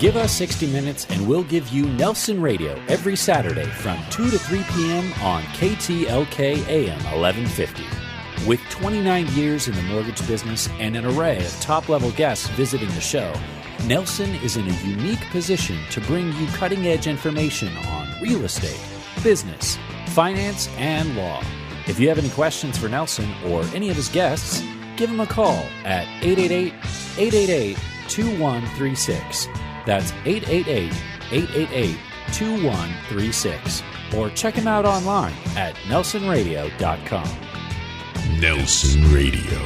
Give us 60 minutes and we'll give you Nelson Radio every Saturday from 2 to 3 p.m. on KTLK AM 1150. With 29 years in the mortgage business and an array of top-level guests visiting the show, Nelson is in a unique position to bring you cutting-edge information on real estate, business, finance, and law. If you have any questions for Nelson or any of his guests, give him a call at 888-888-2136. That's 888-888-2136. Or check him out online at nelsonradio.com. Nelson Radio.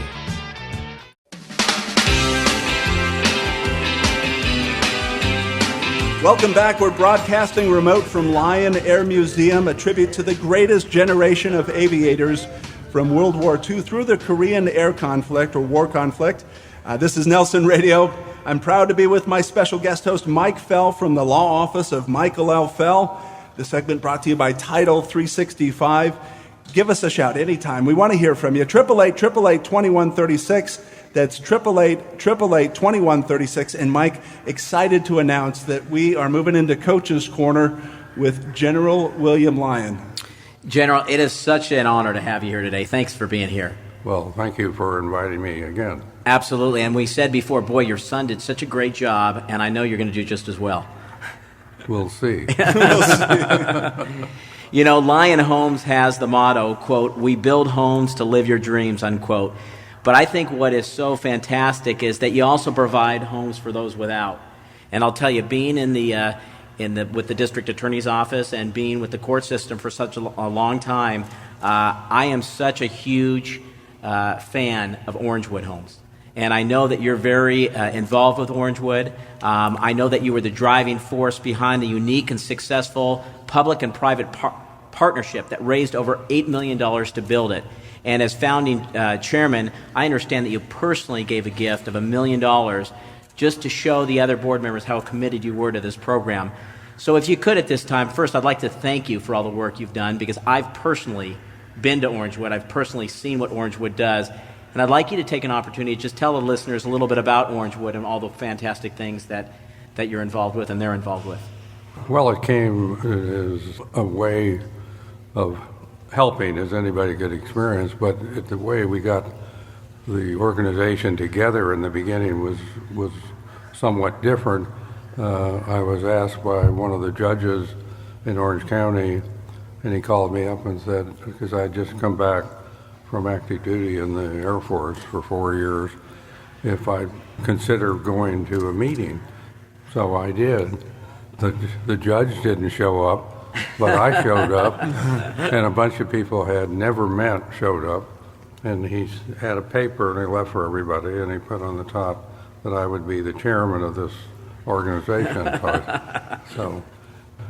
Welcome back. We're broadcasting remote from Lyon Air Museum, a tribute to the greatest generation of aviators from World War II through the Korean air conflict or war conflict. This is Nelson Radio. I'm proud to be with my special guest host, Mike Fell from the law office of Michael L. Fell. This segment brought to you by Title 365. Give us a shout anytime. We want to hear from you. 888-888-2136. That's 888-888-2136. And Mike, excited to announce that we are moving into Coach's Corner with General William Lyon. General, it is such an honor to have you here today. Thanks for being here. Well, thank you for inviting me again. Absolutely. And we said before, boy, your son did such a great job, and I know you're going to do just as well. We'll see. You know, Lyon Homes has the motto, quote, "We build homes to live your dreams," unquote. But I think what is so fantastic is that you also provide homes for those without. And I'll tell you, being with the district attorney's office and being with the court system for such a long time, I am such a huge fan of Orangewood Homes. And I know that you're very involved with Orangewood. I know that you were the driving force behind the unique and successful public and private partnership that raised over $8 million to build it. And as founding chairman, I understand that you personally gave a gift of $1 million just to show the other board members how committed you were to this program. So if you could at this time, first I'd like to thank you for all the work you've done, because I've personally been to Orangewood. I've personally seen what Orangewood does. And I'd like you to take an opportunity to just tell the listeners a little bit about Orangewood and all the fantastic things that you're involved with and they're involved with. Well, it came as a way of helping, as anybody could experience, but the way we got the organization together in the beginning was somewhat different. I was asked by one of the judges in Orange County, and he called me up and said, because I had just come back from active duty in the Air Force for 4 years, if I'd consider going to a meeting. So I did. The judge didn't show up, but I showed up, and a bunch of people I had never met showed up, and he had a paper and he left for everybody, and he put on the top that I would be the chairman of this organization. So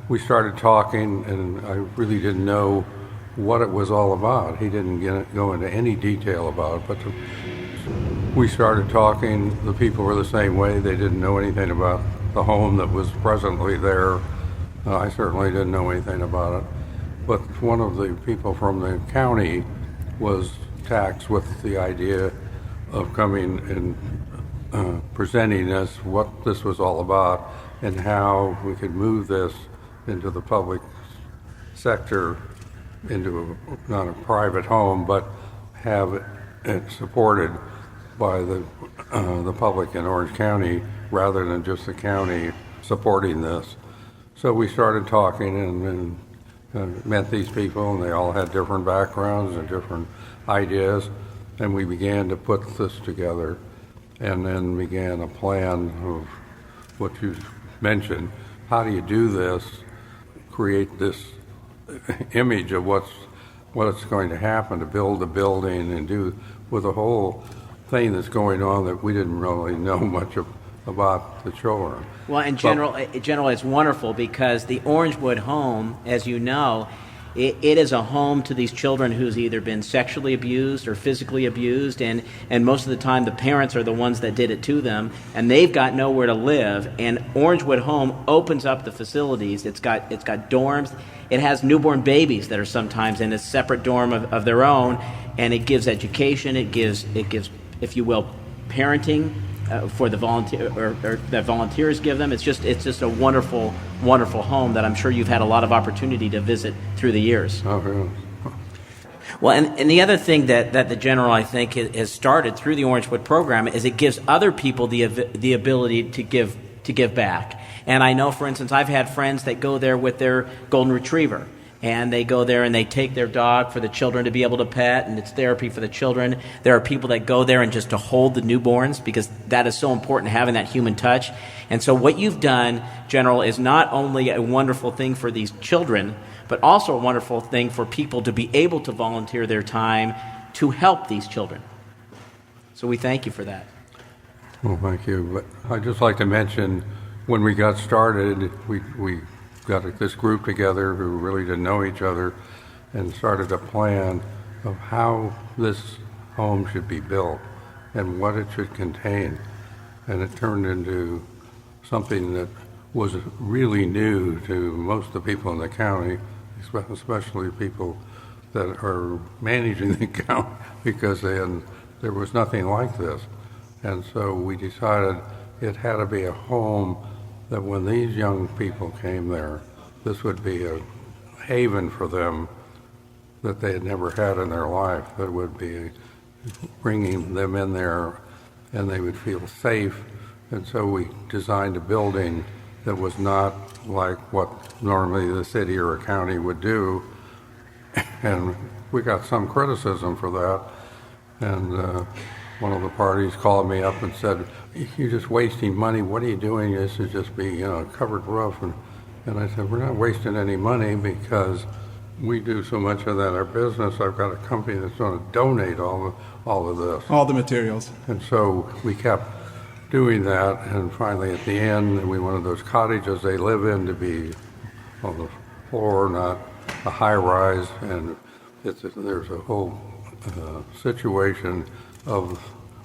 we started talking, and I really didn't know what it was all about. He didn't go into any detail about it, but we started talking. The people were the same way. They didn't know anything about the home that was presently there. I certainly didn't know anything about it. But one of the people from the county was taxed with the idea of coming and presenting us what this was all about and how we could move this into the public sector, into not a private home, but have it supported by the public in Orange County rather than just the county supporting this. So we started talking and met these people, and they all had different backgrounds and different ideas, and we began to put this together and then began a plan of what you mentioned. How do you do this, create this image of what's going to happen, to build a building and do with a whole thing that's going on that we didn't really know much about the children. Well, in general, it's wonderful because the Orangewood home, as you know, it is a home to these children who's either been sexually abused or physically abused, and most of the time the parents are the ones that did it to them, and they've got nowhere to live. And Orangewood Home opens up the facilities. It's got dorms. It has newborn babies that are sometimes in a separate dorm of their own, and it gives education. It gives, if you will, parenting for the volunteer or that volunteers give them. It's just a wonderful, wonderful home that I'm sure you've had a lot of opportunity to visit through the years. Oh, really? Well, and the other thing that the General, I think, has started through the Orangewood program is it gives other people the ability to give back. And I know, for instance, I've had friends that go there with their golden retriever, and they go there and they take their dog for the children to be able to pet, and it's therapy for the children. There are people that go there and just to hold the newborns, because that is so important, having that human touch. And so what you've done, General, is not only a wonderful thing for these children, but also a wonderful thing for people to be able to volunteer their time to help these children. So we thank you for that. Well, thank you. But I'd just like to mention, when we got started, we got this group together who really didn't know each other and started a plan of how this home should be built and what it should contain. And it turned into something that was really new to most of the people in the county, especially people that are managing the county, because there was nothing like this. And so we decided it had to be a home that when these young people came there, this would be a haven for them that they had never had in their life, that would be bringing them in there and they would feel safe. And so we designed a building that was not like what normally the city or a county would do. And we got some criticism for that. And one of the parties called me up and said, "You're just wasting money. What are you doing? This should just be, a covered roof." And I said, "We're not wasting any money because we do so much of that in our business. I've got a company that's going to donate all of this. All the materials. And so we kept doing that, and finally at the end, we wanted those cottages they live in to be on the floor, not a high-rise, and there's a whole situation of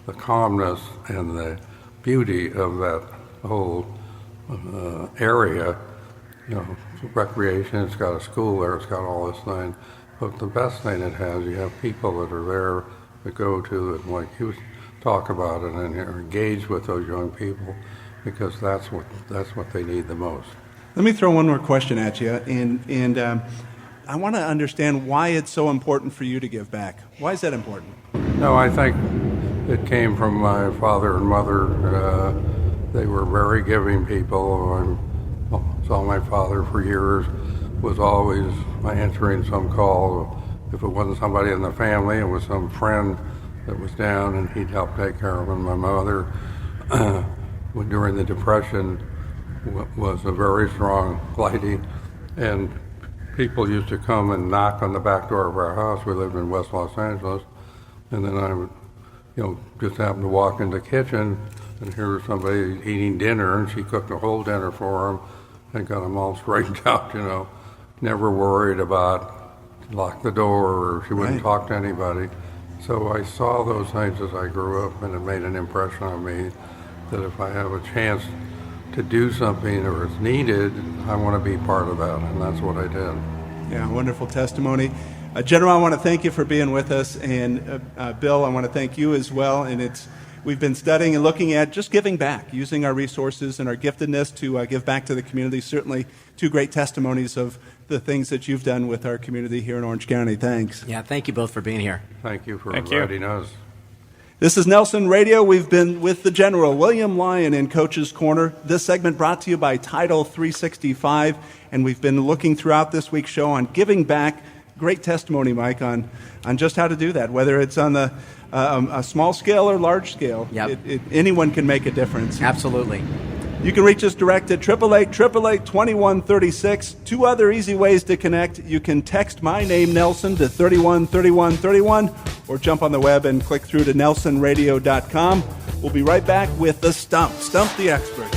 the calmness and the beauty of that whole area. Recreation, it's got a school there, it's got all this thing. But the best thing it has, you have people that are there that go to it, like you talk about it, and are engaged with those young people, because that's what they need the most. Let me throw one more question at you, and I want to understand why it's so important for you to give back. Why is that important? No, I think it came from my father and mother. They were very giving people. I saw my father for years, was always answering some call. If it wasn't somebody in the family, it was some friend that was down, and he'd help take care of them. My mother, during the Depression, was a very strong lady, and people used to come and knock on the back door of our house. We lived in West Los Angeles, and then I would, just happen to walk in the kitchen and hear somebody eating dinner, and she cooked a whole dinner for them and got them all straightened out, never worried about lock the door, or she wouldn't talk to anybody. So I saw those things as I grew up, and it made an impression on me that if I have a chance to do something or it's needed, I want to be part of that, and that's what I did. Yeah, wonderful testimony. General, I want to thank you for being with us, and Bill, I want to thank you as well. And we've been studying and looking at just giving back, using our resources and our giftedness to give back to the community. Certainly two great testimonies of the things that you've done with our community here in Orange County. Thanks. Yeah, thank you both for being here. Thank you for inviting us. This is Nelson Radio. We've been with the General, William Lyon, in Coach's Corner. This segment brought to you by Title 365, and we've been looking throughout this week's show on giving back. Great testimony, Mike, on just how to do that, whether it's on a small scale or large scale. Yep. Anyone can make a difference. Absolutely. You can reach us direct at 888-888-2136. Two other easy ways to connect. You can text my name, Nelson, to 313131, or jump on the web and click through to nelsonradio.com. We'll be right back with The Stump the Expert.